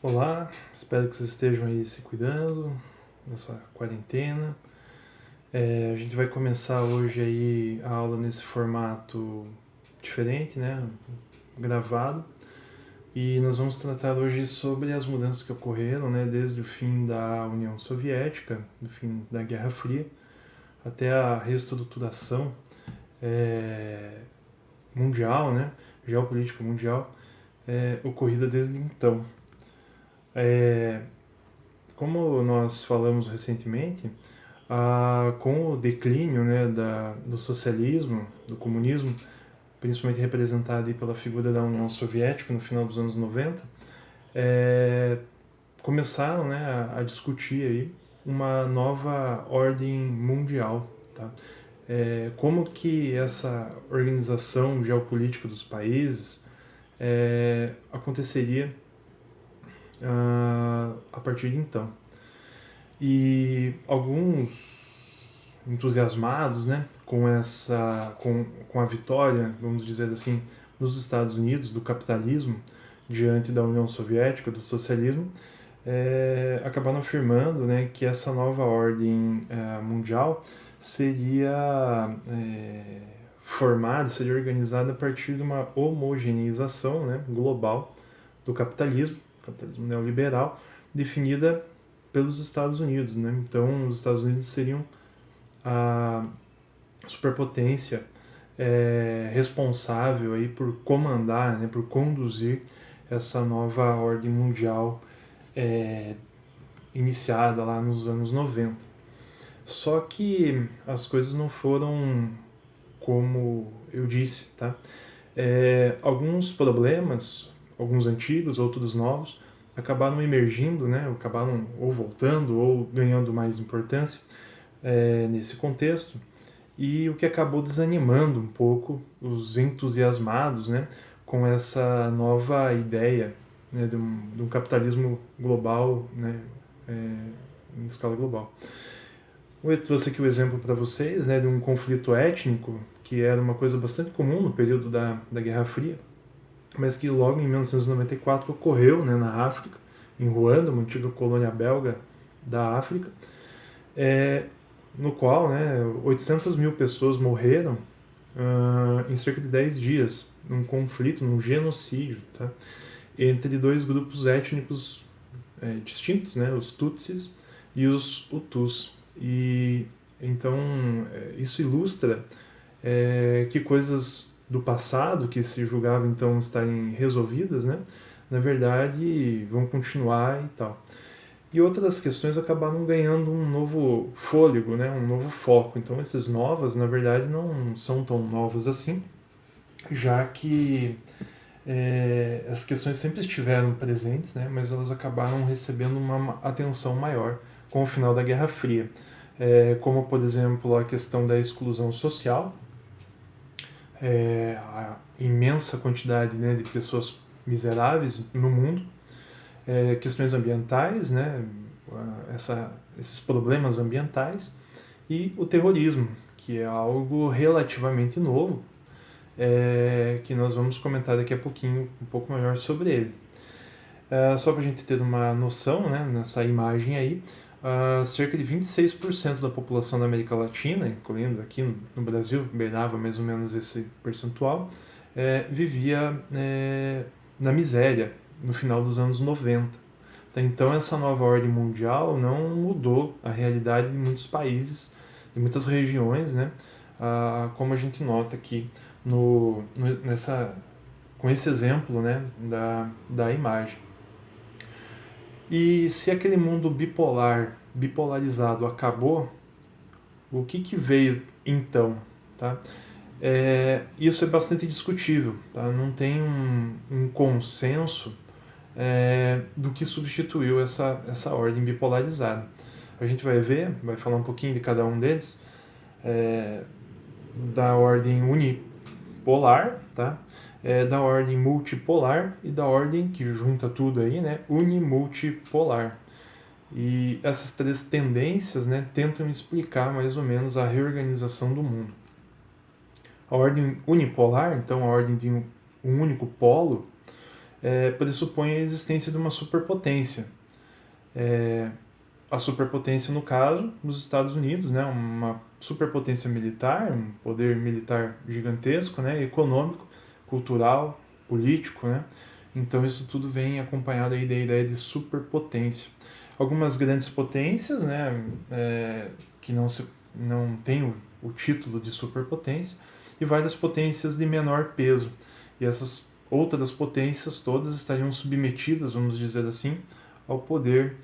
Olá, espero que vocês estejam aí se cuidando nessa quarentena. A gente vai começar hoje aí a aula nesse formato diferente, né, gravado. E nós vamos tratar hoje sobre as mudanças que ocorreram, né, desde o fim da União Soviética, do fim da Guerra Fria, até a reestruturação mundial, né, geopolítica mundial, ocorrida desde então. Como nós falamos recentemente, com o declínio, né, do socialismo, do comunismo, principalmente representado aí pela figura da União Soviética no final dos anos 90, começaram, né, a discutir aí uma nova ordem mundial. Tá? Como que essa organização geopolítica dos países aconteceria a partir de então. E alguns entusiasmados, né, com a vitória, vamos dizer assim, dos Estados Unidos, do capitalismo, diante da União Soviética, do socialismo, acabaram afirmando, né, que essa nova ordem mundial seria formada, seria organizada a partir de uma homogeneização, né, global do capitalismo neoliberal, definida pelos Estados Unidos, né? Então, os Estados Unidos seriam a superpotência responsável aí por comandar, né, por conduzir essa nova ordem mundial iniciada lá nos anos 90. Só que as coisas não foram como eu disse, tá? Alguns problemas, alguns antigos, outros novos, acabaram emergindo, né? Acabaram ou voltando ou ganhando mais importância nesse contexto, e o que acabou desanimando um pouco os entusiasmados, né, com essa nova ideia, né, de um capitalismo global, né, em escala global. Eu trouxe aqui o exemplo para vocês, né, de um conflito étnico que era uma coisa bastante comum no período da Guerra Fria, mas que logo em 1994 ocorreu, né, na África, em Ruanda, uma antiga colônia belga da África, no qual, né, 800 mil pessoas morreram em cerca de 10 dias, num conflito, num genocídio, tá, entre dois grupos étnicos distintos, né, os Tutsis e os Hutus. E então isso ilustra que coisas do passado que se julgavam então estarem resolvidas, né, na verdade vão continuar e tal. E outras questões acabaram ganhando um novo fôlego, né, um novo foco. Então esses novas, na verdade, não são tão novas assim, já que as questões sempre estiveram presentes, né, mas elas acabaram recebendo uma atenção maior com o final da Guerra Fria. Como, por exemplo, a questão da exclusão social, a imensa quantidade, né, de pessoas miseráveis no mundo, questões ambientais, né, esses problemas ambientais, e o terrorismo, que é algo relativamente novo, que nós vamos comentar daqui a pouquinho, um pouco maior sobre ele. Só para a gente ter uma noção, né, nessa imagem aí, cerca de 26% da população da América Latina, incluindo aqui no Brasil, beirava mais ou menos esse percentual, vivia na miséria no final dos anos 90. Então essa nova ordem mundial não mudou a realidade de muitos países, de muitas regiões, né? Como a gente nota aqui com esse exemplo, né, da imagem. E se aquele mundo bipolarizado acabou, o que veio então? Tá? Isso é bastante discutível, tá? Não tem um consenso do que substituiu essa ordem bipolarizada. A gente vai ver, vai falar um pouquinho de cada um deles, da ordem unipolar, tá? Da ordem multipolar e da ordem que junta tudo aí, né? Unimultipolar. E essas três tendências, né, tentam explicar mais ou menos a reorganização do mundo. A ordem unipolar, então a ordem de um único polo, pressupõe a existência de uma superpotência. A superpotência, no caso, dos Estados Unidos, né, uma superpotência militar, um poder militar gigantesco, né, econômico, cultural, político, né? Então isso tudo vem acompanhado aí da ideia de superpotência. Algumas grandes potências, né, que não têm o título de superpotência, e várias potências de menor peso. E essas outras potências todas estariam submetidas, vamos dizer assim, ao poder,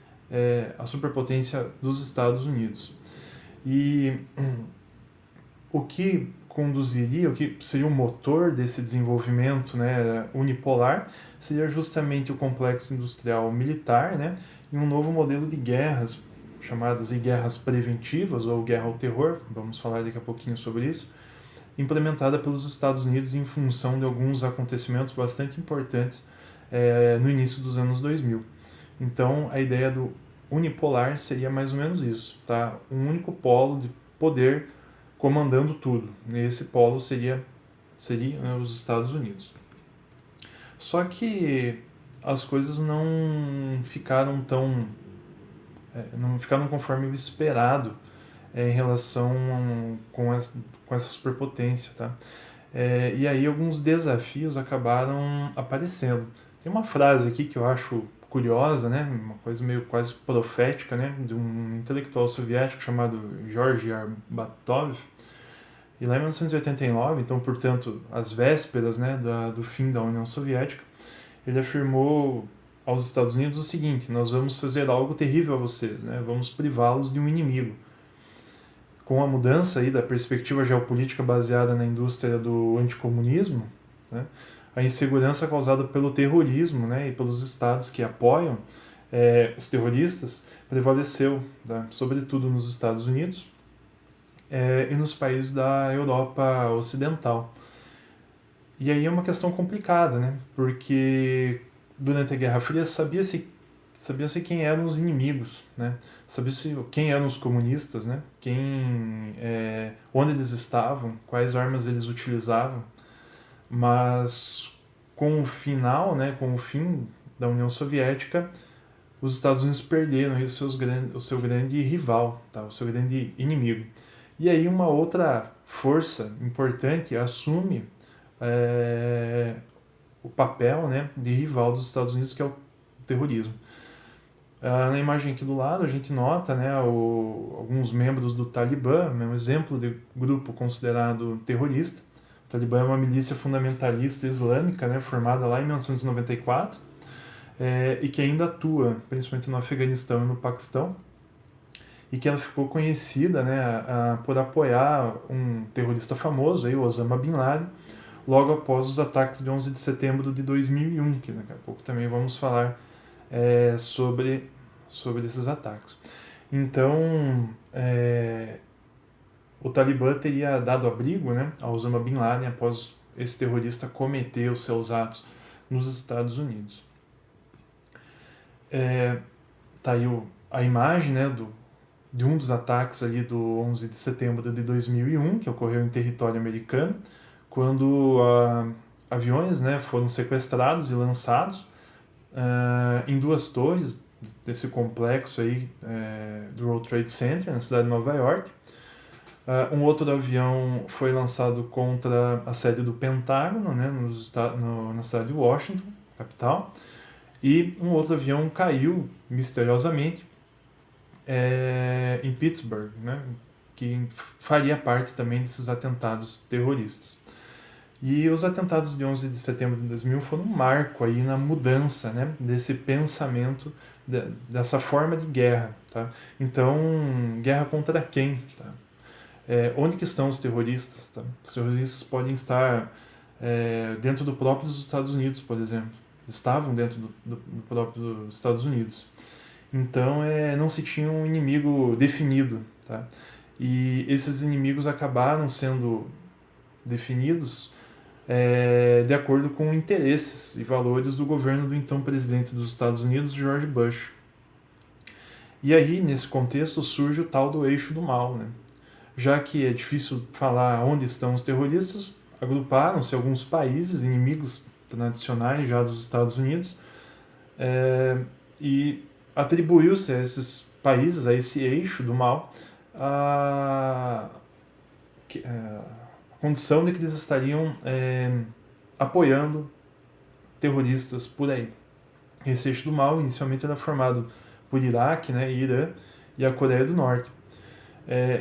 à superpotência dos Estados Unidos. E o que conduziria, o que seria o motor desse desenvolvimento, né, unipolar, seria justamente o complexo industrial militar, né, e um novo modelo de guerras, chamadas de guerras preventivas ou guerra ao terror, vamos falar daqui a pouquinho sobre isso, implementada pelos Estados Unidos em função de alguns acontecimentos bastante importantes no início dos anos 2000. Então, a ideia do unipolar seria mais ou menos isso, tá? Um único polo de poder comandando tudo. E esse polo seria né, os Estados Unidos. Só que as coisas não ficaram conforme o esperado em relação com essa superpotência, tá? E aí alguns desafios acabaram aparecendo. Tem uma frase aqui que eu acho curiosa, né? Uma coisa meio quase profética, né? De um intelectual soviético chamado Georgy Arbatov. E lá em 1989, então, portanto, às vésperas, né, do fim da União Soviética, ele afirmou aos Estados Unidos o seguinte: nós vamos fazer algo terrível a vocês, né? Vamos privá-los de um inimigo. Com a mudança aí da perspectiva geopolítica baseada na indústria do anticomunismo, né, a insegurança causada pelo terrorismo, né, e pelos estados que apoiam os terroristas prevaleceu, tá, sobretudo nos Estados Unidos e nos países da Europa Ocidental. E aí é uma questão complicada, né, porque durante a Guerra Fria sabia-se quem eram os inimigos, né? Sabia-se quem eram os comunistas, né? Onde eles estavam, quais armas eles utilizavam. Mas com o final, né, com o fim da União Soviética, os Estados Unidos perderam aí o seu grande rival, tá? O seu grande inimigo. E aí uma outra força importante assume o papel, né, de rival dos Estados Unidos, que é o terrorismo. Na imagem aqui do lado a gente nota, né, alguns membros do Talibã, um exemplo de grupo considerado terrorista. O Talibã é uma milícia fundamentalista islâmica, né, formada lá em 1994 e que ainda atua principalmente no Afeganistão e no Paquistão, e que ela ficou conhecida, né, por apoiar um terrorista famoso, aí, o Osama Bin Laden, logo após os ataques de 11 de setembro de 2001, que daqui a pouco também vamos falar sobre esses ataques. Então, o Talibã teria dado abrigo, né, a Osama Bin Laden após esse terrorista cometer os seus atos nos Estados Unidos. Tá aí a imagem, né, de um dos ataques ali do 11 de setembro de 2001, que ocorreu em território americano, quando aviões, né, foram sequestrados e lançados em duas torres desse complexo aí do World Trade Center, na cidade de Nova York. Um outro avião foi lançado contra a sede do Pentágono, né, na cidade de Washington, capital, e um outro avião caiu misteriosamente em Pittsburgh, né, que faria parte também desses atentados terroristas. E os atentados de 11 de setembro de 2001 foram um marco aí na mudança, né, desse pensamento, dessa forma de guerra. Tá? Então, guerra contra quem? Tá? Onde que estão os terroristas? Tá? Os terroristas podem estar dentro do próprio dos Estados Unidos, por exemplo. Estavam dentro do próprio dos Estados Unidos. Então, não se tinha um inimigo definido. Tá? E esses inimigos acabaram sendo definidos de acordo com interesses e valores do governo do então presidente dos Estados Unidos, George Bush. E aí, nesse contexto, surge o tal do eixo do mal. Né? Já que é difícil falar onde estão os terroristas, agruparam-se alguns países inimigos tradicionais já dos Estados Unidos, e atribuiu-se a esses países, a esse eixo do mal, a condição de que eles estariam apoiando terroristas por aí. Esse eixo do mal inicialmente era formado por Iraque, né, Irã e a Coreia do Norte.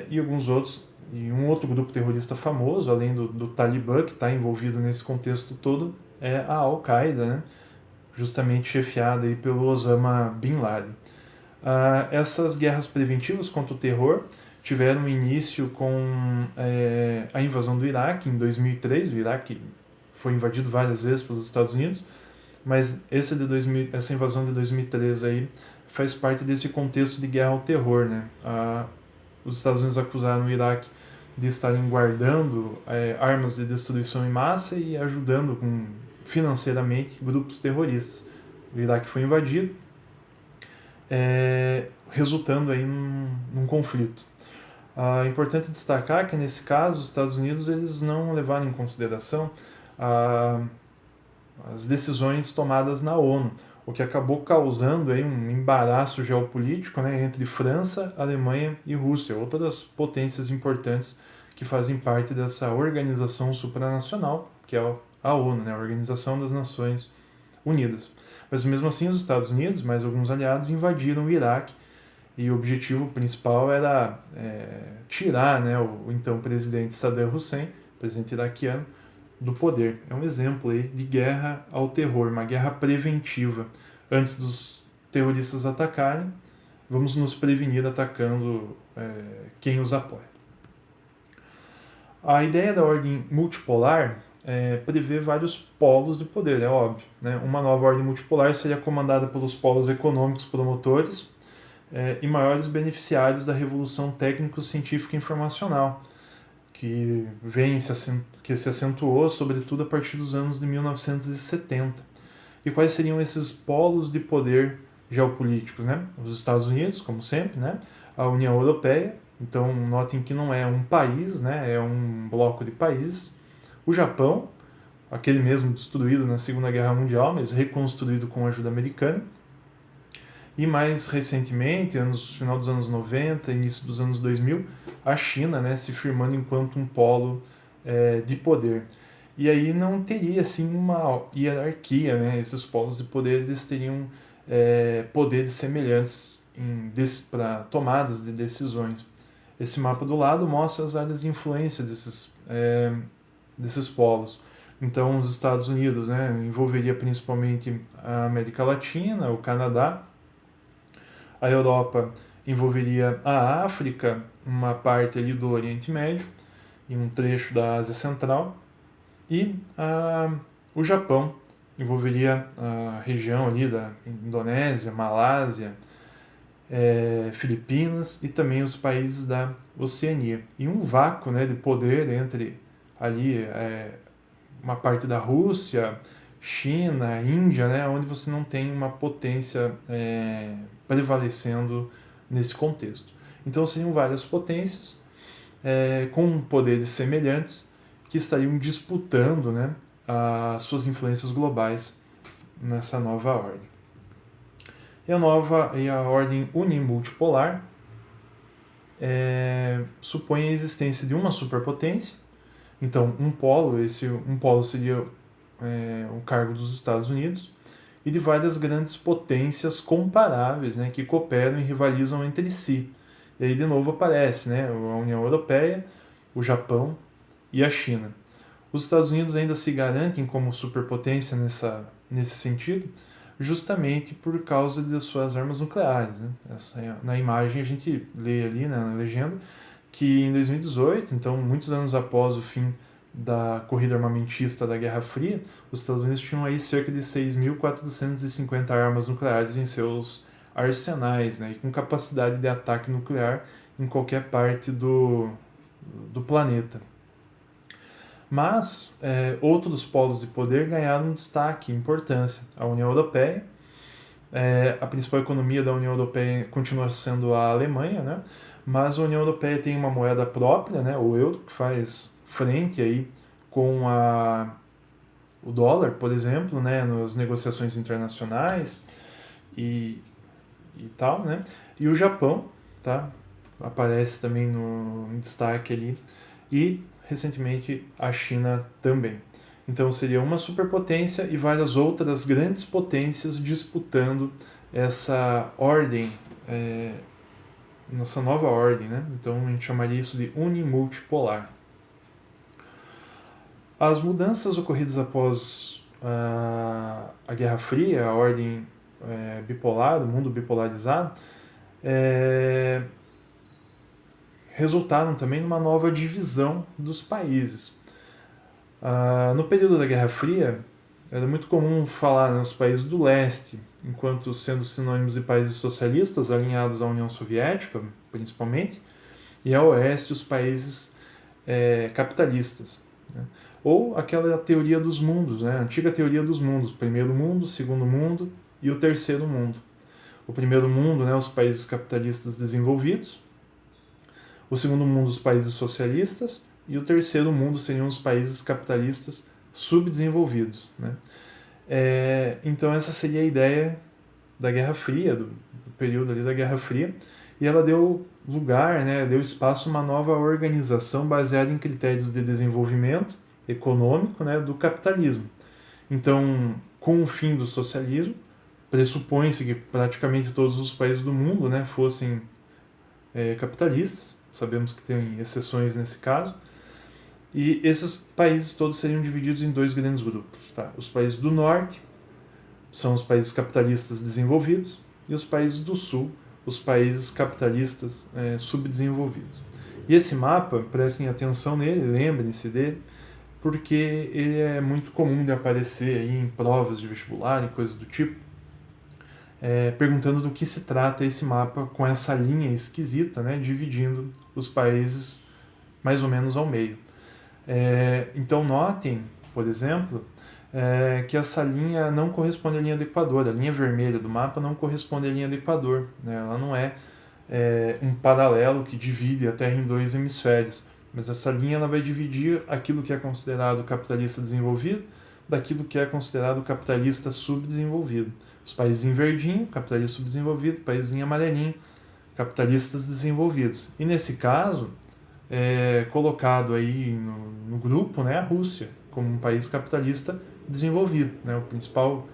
E alguns outros, e um outro grupo terrorista famoso, além do Talibã, que está envolvido nesse contexto todo, é a Al-Qaeda, né, justamente chefiada aí pelo Osama Bin Laden. Essas guerras preventivas contra o terror tiveram início com a invasão do Iraque em 2003. O Iraque foi invadido várias vezes pelos Estados Unidos, mas essa invasão de 2003 aí faz parte desse contexto de guerra ao terror, né? Os Estados Unidos acusaram o Iraque de estarem guardando armas de destruição em massa e ajudando financeiramente grupos terroristas. O Iraque foi invadido, resultando aí num conflito. É importante destacar que nesse caso os Estados Unidos eles não levaram em consideração as decisões tomadas na ONU, o que acabou causando aí um embaraço geopolítico, né, entre França, Alemanha e Rússia, outras potências importantes que fazem parte dessa organização supranacional, que é a ONU, né, a Organização das Nações Unidas. Mas mesmo assim os Estados Unidos, mais alguns aliados, invadiram o Iraque e o objetivo principal era tirar, né, o então presidente Saddam Hussein, presidente iraquiano, do poder. É um exemplo aí de guerra ao terror, uma guerra preventiva. Antes dos terroristas atacarem, vamos nos prevenir atacando quem os apoia. A ideia da ordem multipolar prevê vários polos de poder, é óbvio, né? Uma nova ordem multipolar seria comandada pelos polos econômicos promotores e maiores beneficiários da revolução técnico-científica informacional, que se acentuou sobretudo a partir dos anos de 1970. E quais seriam esses polos de poder geopolíticos, né? Os Estados Unidos, como sempre, né? A União Europeia, então notem que não é um país, né? É um bloco de países. O Japão, aquele mesmo destruído na Segunda Guerra Mundial, mas reconstruído com a ajuda americana. E mais recentemente, final dos anos 90, início dos anos 2000, a China, né, se firmando enquanto um polo de poder. E aí não teria assim uma hierarquia, né? Esses polos de poder eles teriam poderes semelhantes para tomadas de decisões. Esse mapa do lado mostra as áreas de influência desses polos. Então, os Estados Unidos, né, envolveria principalmente a América Latina, o Canadá. A Europa envolveria a África, uma parte ali do Oriente Médio e um trecho da Ásia Central. E o Japão envolveria a região ali da Indonésia, Malásia, Filipinas e também os países da Oceania. E um vácuo, né, de poder entre ali uma parte da Rússia, China, Índia, né, onde você não tem uma potência prevalecendo nesse contexto. Então seriam várias potências com poderes semelhantes que estariam disputando, né, as suas influências globais nessa nova ordem. E a ordem unimultipolar supõe a existência de uma superpotência. Então, um polo seria o cargo dos Estados Unidos, e de várias grandes potências comparáveis, né, que cooperam e rivalizam entre si. E aí de novo aparece, né, a União Europeia, o Japão e a China. Os Estados Unidos ainda se garantem como superpotência nesse sentido, justamente por causa de suas armas nucleares, né? Na imagem a gente lê ali, né, na legenda, que em 2018, então muitos anos após o fim da corrida armamentista da Guerra Fria, os Estados Unidos tinham aí cerca de 6.450 armas nucleares em seus arsenais, né, e com capacidade de ataque nuclear em qualquer parte do planeta. Mas outros polos de poder ganharam destaque e importância. A União Europeia, a principal economia da União Europeia continua sendo a Alemanha, né? Mas a União Europeia tem uma moeda própria, né, o euro, que faz frente aí com o dólar, por exemplo, né, nas negociações internacionais e tal, né? E o Japão, tá? Aparece também em destaque ali. E, recentemente, a China também. Então seria uma superpotência e várias outras grandes potências disputando essa ordem, nossa nova ordem, né? Então a gente chamaria isso de unimultipolar. As mudanças ocorridas após a Guerra Fria, a ordem bipolar, o mundo bipolarizado, resultaram também numa nova divisão dos países. No período da Guerra Fria, era muito comum falar nos países do leste, enquanto sendo sinônimos de países socialistas alinhados à União Soviética, principalmente, e ao oeste os países capitalistas. Né? Ou aquela teoria dos mundos, né? A antiga teoria dos mundos, primeiro mundo, segundo mundo e o terceiro mundo. O primeiro mundo, né, os países capitalistas desenvolvidos, o segundo mundo, os países socialistas, e o terceiro mundo seriam os países capitalistas subdesenvolvidos. Né? Então essa seria a ideia da Guerra Fria, do período ali da Guerra Fria, e ela deu lugar, né, deu espaço a uma nova organização baseada em critérios de desenvolvimento econômico, né, do capitalismo. Então, com o fim do socialismo, pressupõe-se que praticamente todos os países do mundo, né, fossem capitalistas. Sabemos que tem exceções nesse caso. E esses países todos seriam divididos em dois grandes grupos. Tá? Os países do norte são os países capitalistas desenvolvidos e os países do sul, os países capitalistas subdesenvolvidos. E esse mapa, prestem atenção nele, lembrem-se dele, porque ele é muito comum de aparecer aí em provas de vestibular e coisas do tipo, perguntando do que se trata esse mapa com essa linha esquisita, né, dividindo os países mais ou menos ao meio. Então notem, por exemplo, que essa linha não corresponde à linha do Equador. A linha vermelha do mapa não corresponde à linha do Equador. Né? Ela não é um paralelo que divide a Terra em dois hemisférios. Mas essa linha ela vai dividir aquilo que é considerado capitalista desenvolvido daquilo que é considerado capitalista subdesenvolvido. Os países em verdinho, capitalista subdesenvolvido, países em amarelinho, capitalistas desenvolvidos. E nesse caso, colocado aí no grupo, né, a Rússia, como um país capitalista desenvolvido. Né, o principal,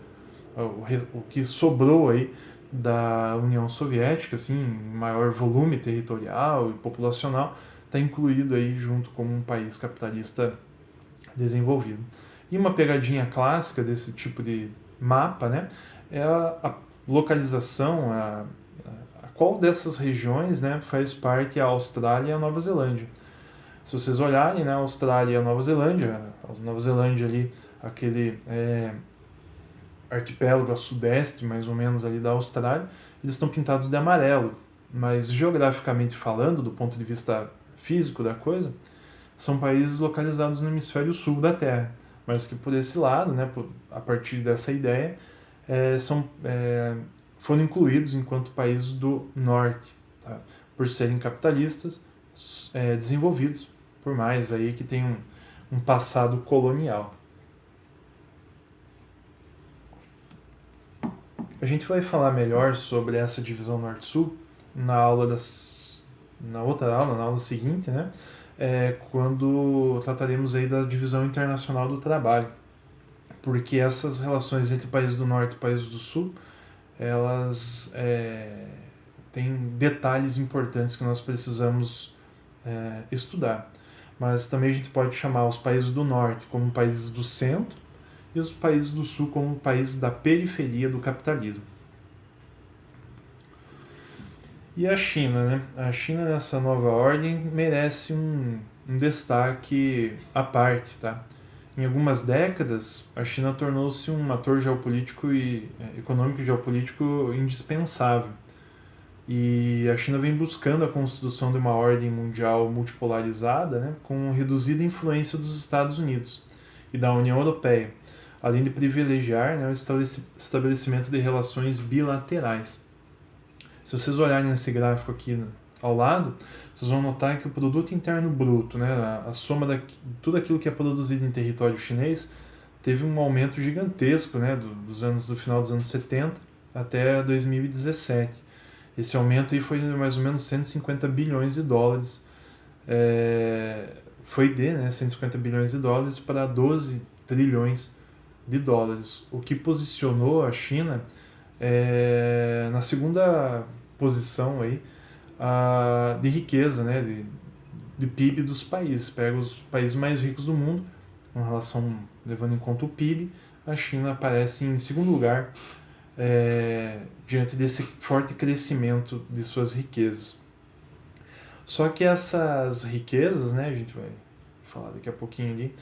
o que sobrou aí da União Soviética, assim, em maior volume territorial e populacional, está incluído aí junto como um país capitalista desenvolvido. E uma pegadinha clássica desse tipo de mapa, né, é a localização, a qual dessas regiões, né, faz parte a Austrália e a Nova Zelândia. Se vocês olharem, né, a Austrália e a Nova Zelândia ali, aquele arquipélago a sudeste, mais ou menos ali da Austrália, eles estão pintados de amarelo, mas geograficamente falando, do ponto de vista físico da coisa, são países localizados no hemisfério sul da Terra, mas que por esse lado, né, a partir dessa ideia, foram incluídos enquanto países do norte, tá? Por serem capitalistas desenvolvidos, por mais aí que tem um passado colonial. A gente vai falar melhor sobre essa divisão norte-sul na outra aula, na aula seguinte, né? Quando trataremos aí da divisão internacional do trabalho, porque essas relações entre países do norte e países do sul, elas têm detalhes importantes que nós precisamos estudar. Mas também a gente pode chamar os países do norte como países do centro e os países do sul como países da periferia do capitalismo. E a China, né? A China nessa nova ordem merece um destaque à parte, tá? Em algumas décadas, a China tornou-se um ator geopolítico e econômico e geopolítico indispensável. E a China vem buscando a construção de uma ordem mundial multipolarizada, né, com reduzida influência dos Estados Unidos e da União Europeia, além de privilegiar, né, o estabelecimento de relações bilaterais. Se vocês olharem nesse gráfico aqui ao lado, vocês vão notar que o produto interno bruto, né, a soma de tudo aquilo que é produzido em território chinês, teve um aumento gigantesco, né, do final dos anos 70 até 2017. Esse aumento aí foi mais ou menos 150 bilhões de dólares. Foi de, né, 150 bilhões de dólares para 12 trilhões de dólares, o que posicionou a China na segunda posição aí, de riqueza, né, de PIB dos países. Pega os países mais ricos do mundo, com relação, levando em conta o PIB, a China aparece em segundo lugar, diante desse forte crescimento de suas riquezas. Só que essas riquezas, né, a gente vai falar daqui a pouquinho ali,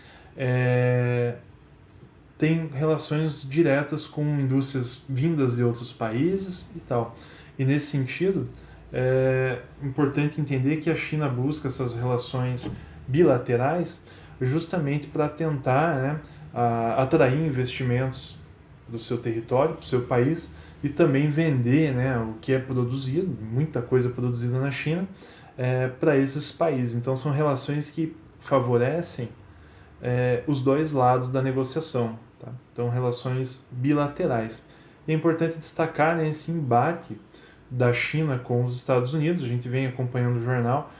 tem relações diretas com indústrias vindas de outros países e tal. E nesse sentido, é importante entender que a China busca essas relações bilaterais justamente para tentar, né, atrair investimentos do seu território, do seu país, e também vender, né, o que é produzido, muita coisa produzida na China, para esses países. Então são relações que favorecem os dois lados da negociação. Tá? Então, relações bilaterais. E é importante destacar, né, esse embate da China com os Estados Unidos. A gente vem acompanhando o jornal,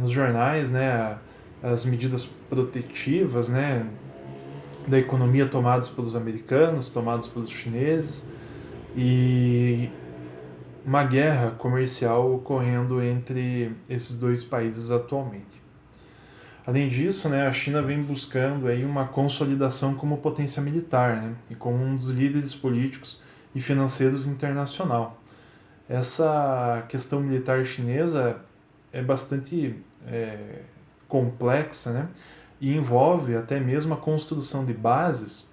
nos jornais, né, as medidas protetivas, né, da economia tomadas pelos americanos, tomadas pelos chineses, e uma guerra comercial ocorrendo entre esses dois países atualmente. Além disso, né, a China vem buscando aí uma consolidação como potência militar, né, e como um dos líderes políticos e financeiros internacional. Essa questão militar chinesa é bastante complexa, né, e envolve até mesmo a construção de bases,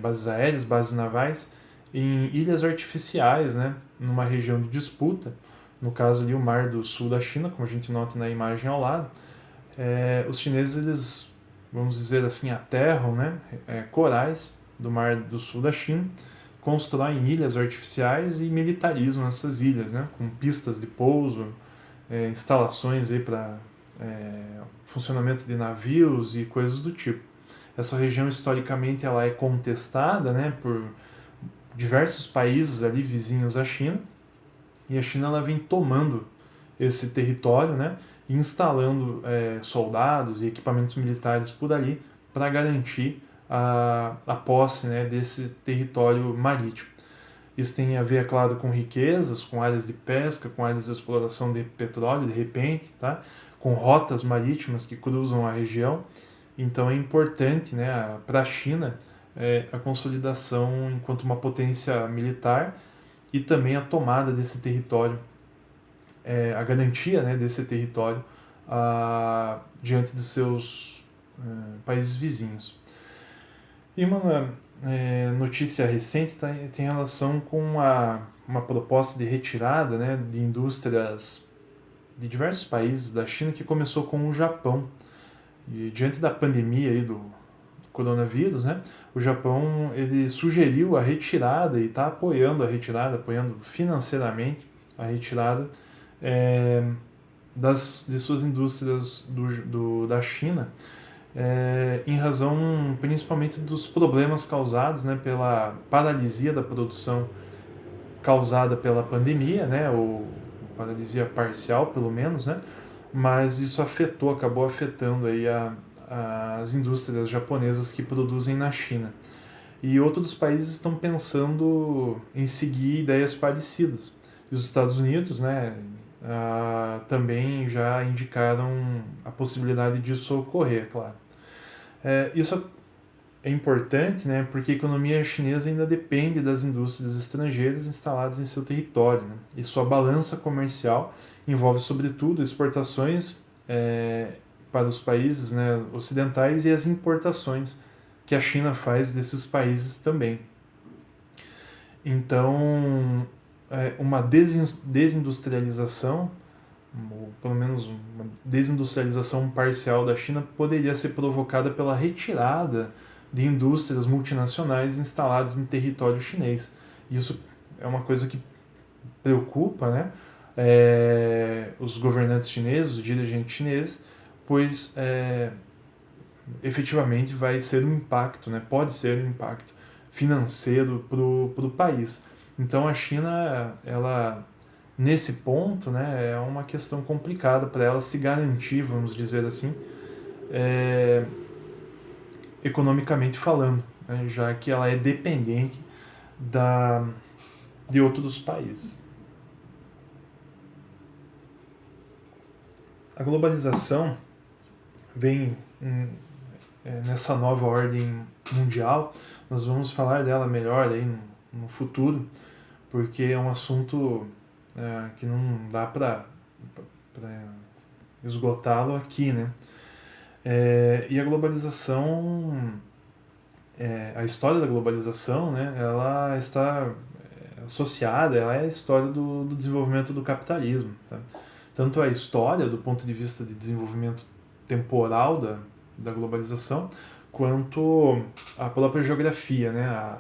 bases aéreas, bases navais, em ilhas artificiais, né, numa região de disputa, no caso ali o Mar do Sul da China, como a gente nota na imagem ao lado. Os chineses, eles, vamos dizer assim, aterram, né, corais do Mar do Sul da China, constroem ilhas artificiais e militarizam essas ilhas, né, com pistas de pouso, instalações para funcionamento de navios e coisas do tipo. Essa região, historicamente, ela é contestada, né, por diversos países ali vizinhos à China, e a China ela vem tomando esse território, né, instalando soldados e equipamentos militares por ali para garantir a posse, né, desse território marítimo. Isso tem a ver, é claro, com riquezas, com áreas de pesca, com áreas de exploração de petróleo, de repente, tá? Com rotas marítimas que cruzam a região. Então é importante, né, para a China a consolidação enquanto uma potência militar e também a tomada desse território, a garantia, né, desse território diante de seus países vizinhos. E uma notícia recente tem relação com uma proposta de retirada, né, de indústrias de diversos países da China, que começou com o Japão. E diante da pandemia aí do coronavírus, né, o Japão ele sugeriu a retirada e está apoiando a retirada, apoiando financeiramente a retirada de suas indústrias da China, em razão principalmente dos problemas causados, né, pela paralisia da produção causada pela pandemia, né, ou paralisia parcial pelo menos, né, mas isso acabou afetando aí as indústrias japonesas que produzem na China. E outros países estão pensando em seguir ideias parecidas. E os Estados Unidos, né, também já indicaram a possibilidade disso ocorrer, claro. Isso é importante, né, porque a economia chinesa ainda depende das indústrias estrangeiras instaladas em seu território, né, e sua balança comercial envolve, sobretudo, exportações para os países, né, ocidentais e as importações que a China faz desses países também. Então, uma desindustrialização, ou pelo menos uma desindustrialização parcial da China, poderia ser provocada pela retirada de indústrias multinacionais instaladas em território chinês. Isso é uma coisa que preocupa, né, os governantes chineses, os dirigentes chineses, pois efetivamente vai ser um impacto, né? Pode ser um impacto financeiro para o país. Então a China, ela nesse ponto, né, é uma questão complicada para ela se garantir, vamos dizer assim, é, economicamente falando, né, já que ela é dependente de outros países. A globalização vem nessa nova ordem mundial. Nós vamos falar dela melhor aí no futuro, porque é um assunto que não dá para esgotá-lo aqui, né? E a globalização, a história da globalização, né, ela está associada, ela é a história do desenvolvimento do capitalismo. Tá? Tanto a história, do ponto de vista de desenvolvimento temporal da globalização, quanto a própria geografia, né,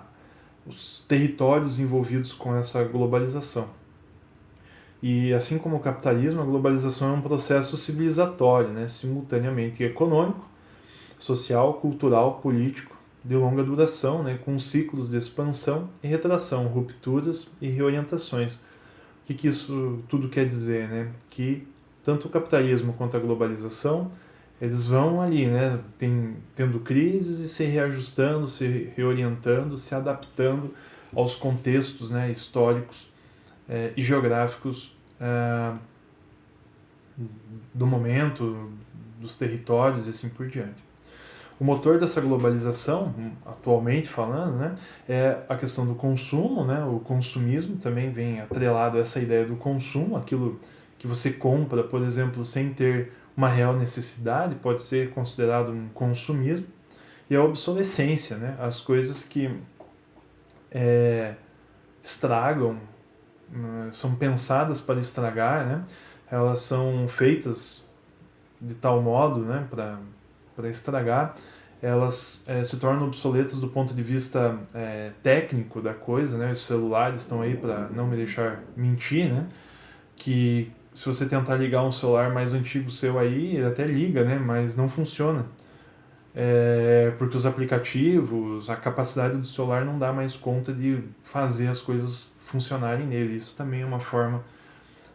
os territórios envolvidos com essa globalização. E assim como o capitalismo, a globalização é um processo civilizatório, né, simultaneamente econômico, social, cultural, político, de longa duração, né, com ciclos de expansão e retração, rupturas e reorientações. O que isso tudo quer dizer? Né? Que tanto o capitalismo quanto a globalização, eles vão ali, né, tendo crises e se reajustando, se reorientando, se adaptando aos contextos, né, históricos e geográficos do momento, dos territórios e assim por diante. O motor dessa globalização, atualmente falando, né, é a questão do consumo, né, o consumismo também vem atrelado a essa ideia do consumo, aquilo que você compra, por exemplo, sem ter uma real necessidade, pode ser considerado um consumismo, e a obsolescência, né, as coisas que estragam, são pensadas para estragar, né, elas são feitas de tal modo, né, para estragar, elas se tornam obsoletas do ponto de vista técnico da coisa, né? Os celulares estão aí para não me deixar mentir, né? Que se você tentar ligar um celular mais antigo seu aí, ele até liga, né? Mas não funciona. Porque os aplicativos, a capacidade do celular não dá mais conta de fazer as coisas funcionarem nele. Isso também é uma forma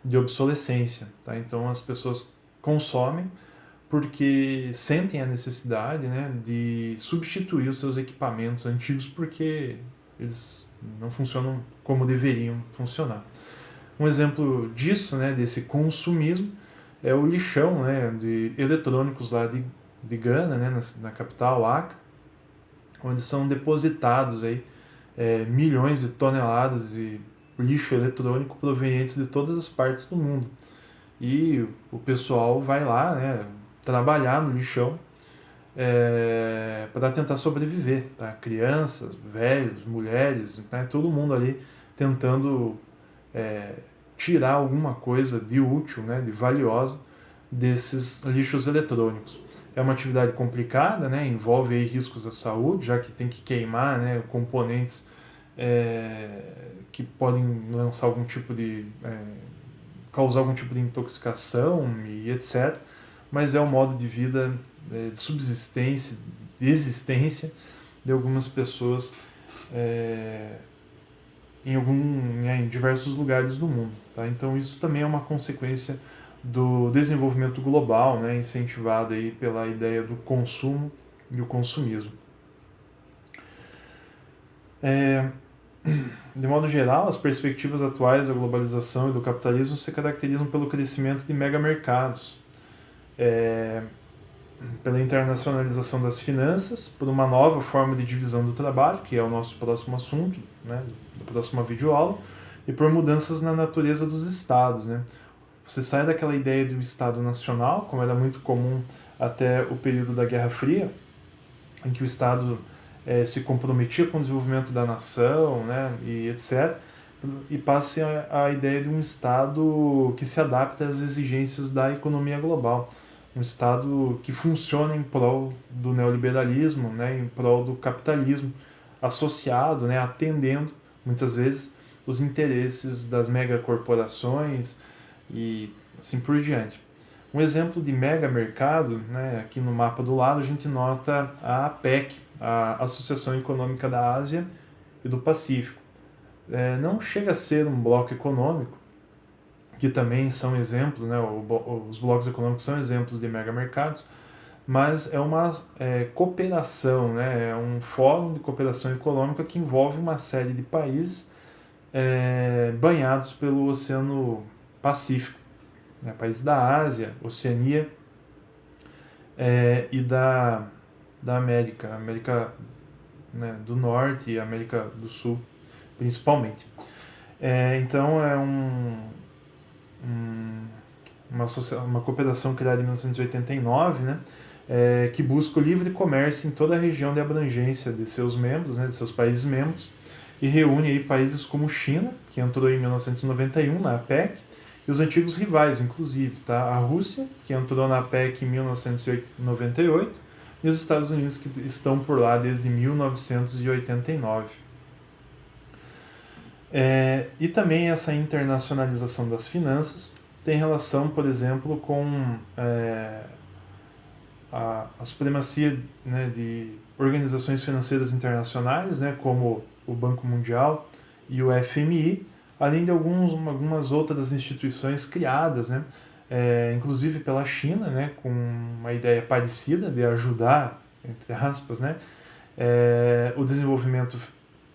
de obsolescência, tá? Então as pessoas consomem porque sentem a necessidade, né, de substituir os seus equipamentos antigos porque eles não funcionam como deveriam funcionar. Um exemplo disso, né, desse consumismo, é o lixão, né, de eletrônicos lá de Gana, né, na capital Acre, onde são depositados aí, milhões de toneladas de lixo eletrônico provenientes de todas as partes do mundo. E o pessoal vai lá, né, trabalhar no lixão para tentar sobreviver, tá? Crianças, velhos, mulheres, né, todo mundo ali tentando tirar alguma coisa de útil, né, de valiosa desses lixos eletrônicos. É uma atividade complicada, né, envolve aí riscos à saúde, já que tem que queimar, né, componentes que podem lançar algum tipo de causar algum tipo de intoxicação e etc. Mas é um modo de vida, de subsistência, de existência de algumas pessoas em diversos lugares do mundo. Tá? Então isso também é uma consequência do desenvolvimento global, né, incentivado aí pela ideia do consumo e o consumismo. De modo geral, as perspectivas atuais da globalização e do capitalismo se caracterizam pelo crescimento de megamercados, pela internacionalização das finanças, por uma nova forma de divisão do trabalho, que é o nosso próximo assunto, né, da próxima videoaula, e por mudanças na natureza dos estados. Né. Você sai daquela ideia de um estado nacional, como era muito comum até o período da Guerra Fria, em que o estado se comprometia com o desenvolvimento da nação, né, e etc., e passe a ideia de um estado que se adapta às exigências da economia global. Um estado que funciona em prol do neoliberalismo, né, em prol do capitalismo associado, né, atendendo, muitas vezes, os interesses das megacorporações e assim por diante. Um exemplo de mega mercado, né, aqui no mapa do lado, a gente nota a APEC, a Associação Econômica da Ásia e do Pacífico. Não chega a ser um bloco econômico, que também são exemplos, né, os blocos econômicos são exemplos de mega mercados, mas é uma cooperação, né, é um fórum de cooperação econômica que envolve uma série de países banhados pelo Oceano Pacífico, né, países da Ásia, Oceania e da América, né, do Norte e América do Sul, principalmente. Então é uma cooperação criada em 1989, né, que busca o livre comércio em toda a região de abrangência de seus membros, né, de seus países membros, e reúne aí países como China, que entrou em 1991 na APEC, e os antigos rivais, inclusive, tá? A Rússia, que entrou na APEC em 1998, e os Estados Unidos, que estão por lá desde 1989. E também essa internacionalização das finanças tem relação, por exemplo, com a supremacia, né, de organizações financeiras internacionais, né, como o Banco Mundial e o FMI, além de algumas outras instituições criadas, né, inclusive pela China, né, com uma ideia parecida de ajudar, entre aspas, né, o desenvolvimento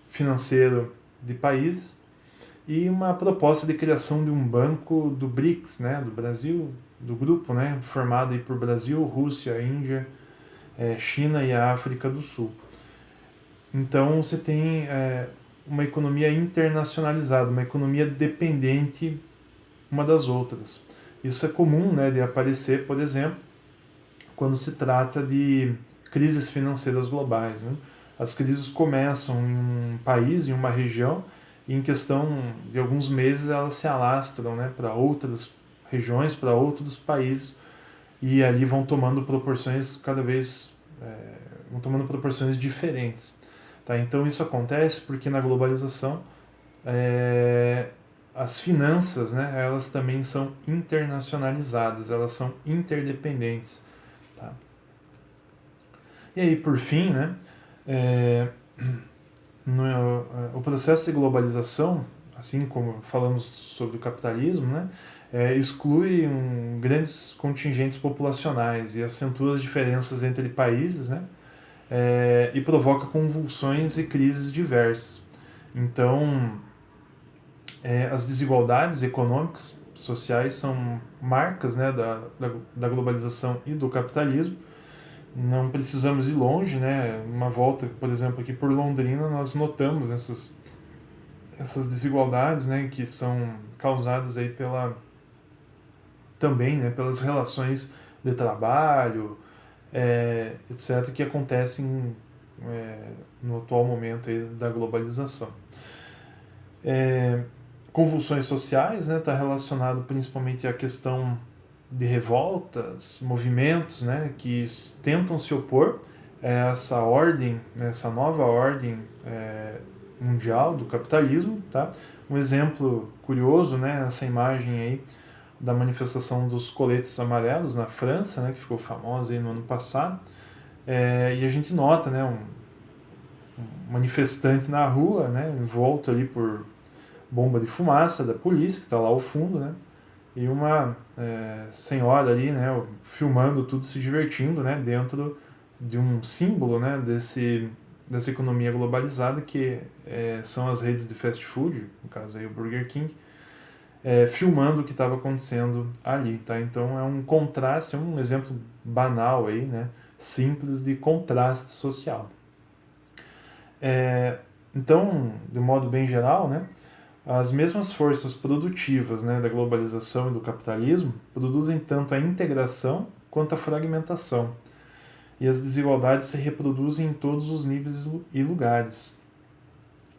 financeiro de países, e uma proposta de criação de um banco do BRICS, né, do Brasil, do grupo, né, formado aí por Brasil, Rússia, Índia, China e a África do Sul. Então você tem uma economia internacionalizada, uma economia dependente uma das outras. Isso é comum, né, de aparecer, por exemplo, quando se trata de crises financeiras globais, né? As crises começam em um país, em uma região, e em questão de alguns meses elas se alastram, né, para outras regiões, para outros países, e ali vão tomando proporções vão tomando proporções diferentes. Tá? Então isso acontece porque na globalização as finanças, né, elas também são internacionalizadas, elas são interdependentes. Tá? E aí, por fim, né, o processo de globalização, assim como falamos sobre o capitalismo, né, exclui grandes contingentes populacionais e acentua as diferenças entre países, né, e provoca convulsões e crises diversas. Então, as desigualdades econômicas, sociais, são marcas, né, da globalização e do capitalismo. Não precisamos ir longe, né? Uma volta, por exemplo, aqui por Londrina, nós notamos essas desigualdades, né, que são causadas aí também, né, pelas relações de trabalho, etc., que acontecem no atual momento aí da globalização. Convulsões sociais, né, está relacionado principalmente à questão de revoltas, movimentos, né, que tentam se opor a essa ordem, essa nova ordem mundial do capitalismo. Tá? Um exemplo curioso, né, essa imagem aí da manifestação dos coletes amarelos na França, né, que ficou famosa aí no ano passado, e a gente nota, né, um manifestante na rua, né, envolto ali por bomba de fumaça da polícia, que está lá ao fundo, né, e uma senhora ali, né, filmando tudo, se divertindo, né, dentro de um símbolo, né, dessa economia globalizada, que são as redes de fast food, no caso aí o Burger King, filmando o que estava acontecendo ali, tá? Então é um contraste, é um exemplo banal aí, né, simples de contraste social. Então, de modo bem geral, né, as mesmas forças produtivas, né, da globalização e do capitalismo produzem tanto a integração quanto a fragmentação. E as desigualdades se reproduzem em todos os níveis e lugares.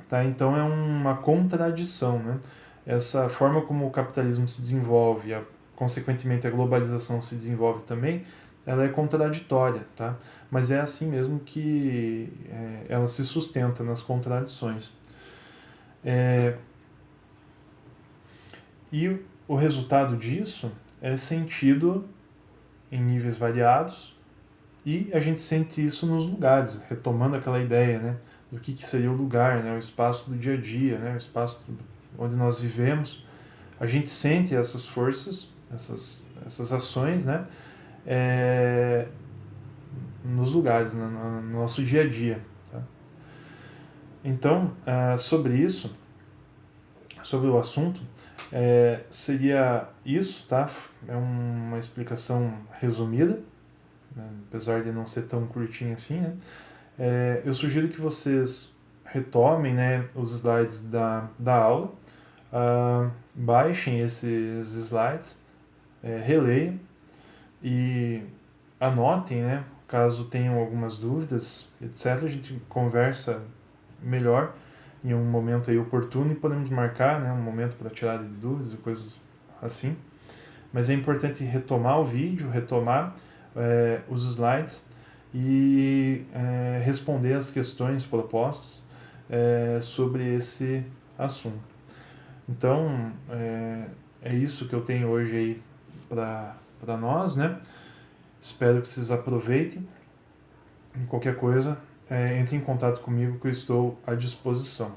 Tá? Então é uma contradição. Né? Essa forma como o capitalismo se desenvolve, consequentemente a globalização se desenvolve também, ela é contraditória. Tá? Mas é assim mesmo que ela se sustenta nas contradições. E o resultado disso é sentido em níveis variados, e a gente sente isso nos lugares, retomando aquela ideia, né, do que seria o lugar, né, o espaço do dia a dia, né, o espaço onde nós vivemos. A gente sente essas forças, essas ações, né, é, nos lugares, no nosso dia a dia. Tá? Então, sobre isso, sobre o assunto, seria isso, tá? É uma explicação resumida, né? Apesar de não ser tão curtinha assim, né? Eu sugiro que vocês retomem, né, os slides da aula, baixem esses slides, releiam e anotem, né, caso tenham algumas dúvidas, etc. A gente conversa melhor em um momento aí oportuno e podemos marcar, né, um momento para tirada de dúvidas e coisas assim. Mas é importante retomar o vídeo, retomar os slides e responder as questões propostas sobre esse assunto. Então, é isso que eu tenho hoje aí para nós, né? Espero que vocês aproveitem. E qualquer coisa, entre em contato comigo que eu estou à disposição.